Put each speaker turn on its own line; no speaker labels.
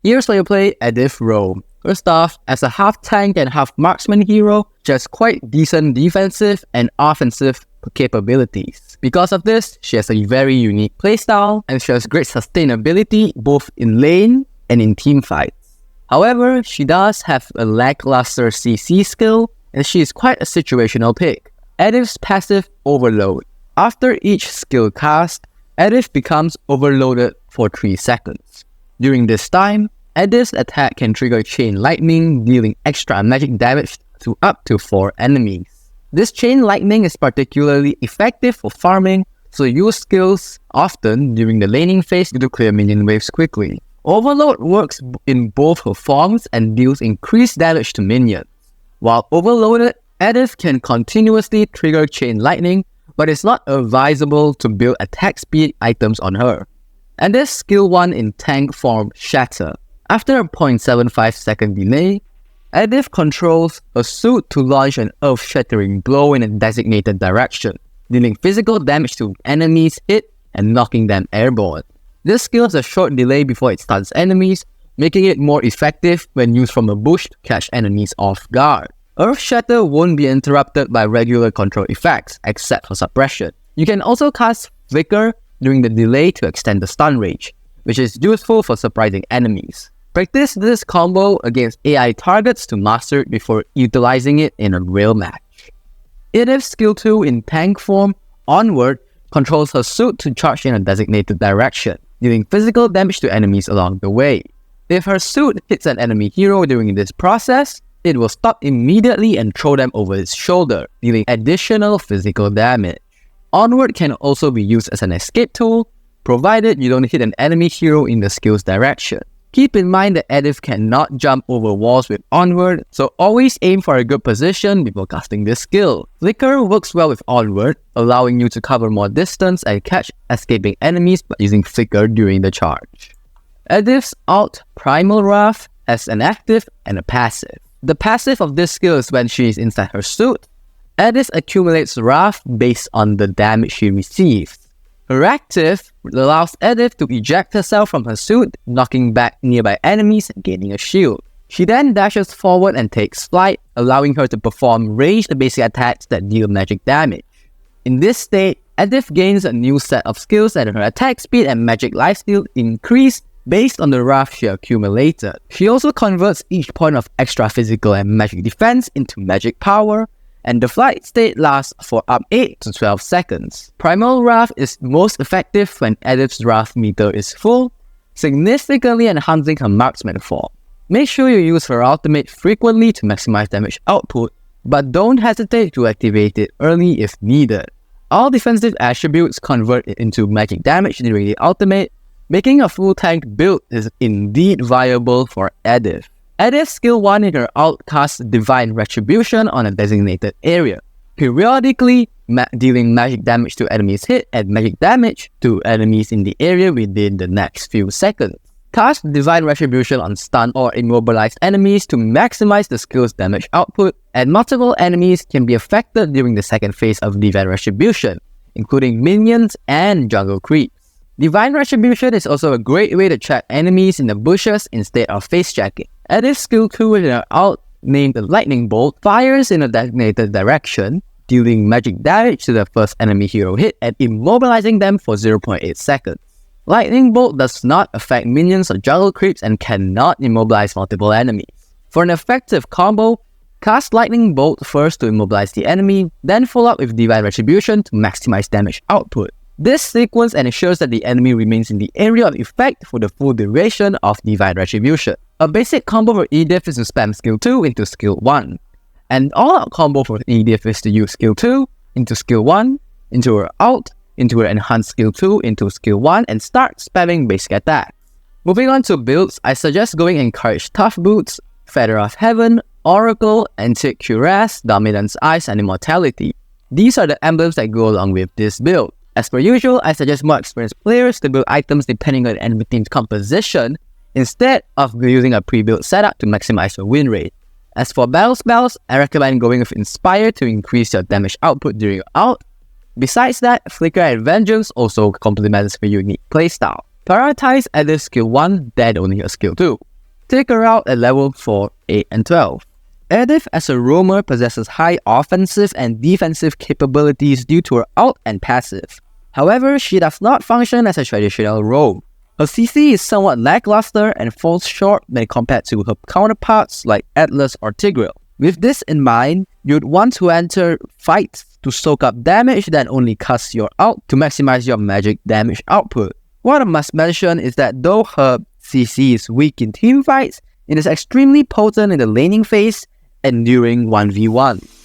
Here's how you play Edith Roamer. First off, as a half tank and half marksman hero, she has quite decent defensive and offensive capabilities. Because of this, she has a very unique playstyle and she has great sustainability both in lane and in team fights. However, she does have a lackluster CC skill and she is quite a situational pick. Edith's passive Overload. After each skill cast, Edith becomes overloaded for 3 seconds. During this time, Edith's attack can trigger Chain Lightning, dealing extra magic damage to up to 4 enemies. This Chain Lightning is particularly effective for farming, so use skills often during the laning phase to clear minion waves quickly. Overload works in both her forms and deals increased damage to minions. While overloaded, Edith can continuously trigger Chain Lightning, but it's not advisable to build attack speed items on her. And there's skill 1 in tank form Shatter. After a 0.75 second delay, Edith controls a suit to launch an earth-shattering blow in a designated direction, dealing physical damage to enemies hit and knocking them airborne. This skill has a short delay before it stuns enemies, making it more effective when used from a bush to catch enemies off guard. Earth Shatter won't be interrupted by regular control effects, except for suppression. You can also cast Flicker during the delay to extend the stun range, which is useful for surprising enemies. Practice this combo against AI targets to master it before utilizing it in a real match. Edith's skill 2 in tank form, Onward, controls her suit to charge in a designated direction, dealing physical damage to enemies along the way. If her suit hits an enemy hero during this process, it will stop immediately and throw them over its shoulder, dealing additional physical damage. Onward can also be used as an escape tool, provided you don't hit an enemy hero in the skill's direction. Keep in mind that Edith cannot jump over walls with Onward, so always aim for a good position before casting this skill. Flicker works well with Onward, allowing you to cover more distance and catch escaping enemies by using Flicker during the charge. Edith's ult, Primal Wrath, has an active and a passive. The passive of this skill is when she is inside her suit. Edith accumulates Wrath based on the damage she receives. Her active allows Edith to eject herself from her suit, knocking back nearby enemies and gaining a shield. She then dashes forward and takes flight, allowing her to perform ranged basic attacks that deal magic damage. In this state, Edith gains a new set of skills and her attack speed and magic lifesteal increase based on the Wrath she accumulated. She also converts each point of extra physical and magic defense into magic power, and the flight state lasts for up 8 to 12 seconds. Primal Wrath is most effective when Edith's Wrath meter is full, significantly enhancing her marksman form. Make sure you use her ultimate frequently to maximize damage output, but don't hesitate to activate it early if needed. All defensive attributes convert it into magic damage during the ultimate, making a full tank build is indeed viable for Edith. Edith's skill 1 in her ult casts Divine Retribution on a designated area, periodically dealing magic damage to enemies hit and magic damage to enemies in the area within the next few seconds. Cast Divine Retribution on stunned or immobilized enemies to maximize the skill's damage output, and multiple enemies can be affected during the second phase of Divine Retribution, including minions and jungle creeps. Divine Retribution is also a great way to trap enemies in the bushes instead of face checking. Edith's skill 2 in her ult, named the Lightning Bolt, fires in a designated direction, dealing magic damage to the first enemy hero hit and immobilizing them for 0.8 seconds. Lightning Bolt does not affect minions or jungle creeps and cannot immobilize multiple enemies. For an effective combo, cast Lightning Bolt first to immobilize the enemy, then follow up with Divine Retribution to maximize damage output. This sequence ensures that the enemy remains in the area of effect for the full duration of Divine Retribution. A basic combo for Edith is to spam skill 2 into skill 1. An all-out combo for Edith is to use skill 2 into skill 1, into her ult, into her enhanced skill 2 into skill 1, and start spamming basic attacks. Moving on to builds, I suggest going Encourage Tough Boots, Feather of Heaven, Oracle, Antique Cuirass, Dominance Eyes, and Immortality. These are the emblems that go along with this build. As per usual, I suggest more experienced players to build items depending on the enemy team's composition, instead of using a pre-built setup to maximize your win rate. As for battle spells, I recommend going with Inspire to increase your damage output during your ult. Besides that, Flicker and Vengeance also complements your unique playstyle. Prioritize either skill 1, then only your skill 2. take her out at level 4, 8, and 12. Edith as a roamer possesses high offensive and defensive capabilities due to her ult and passive. However, she does not function as a traditional roam. Her CC is somewhat lackluster and falls short when compared to her counterparts like Atlas or Tigreal. With this in mind, you'd want to enter fights to soak up damage then only cast your ult to maximize your magic damage output. What I must mention is that though her CC is weak in teamfights, it is extremely potent in the laning phase and during 1v1.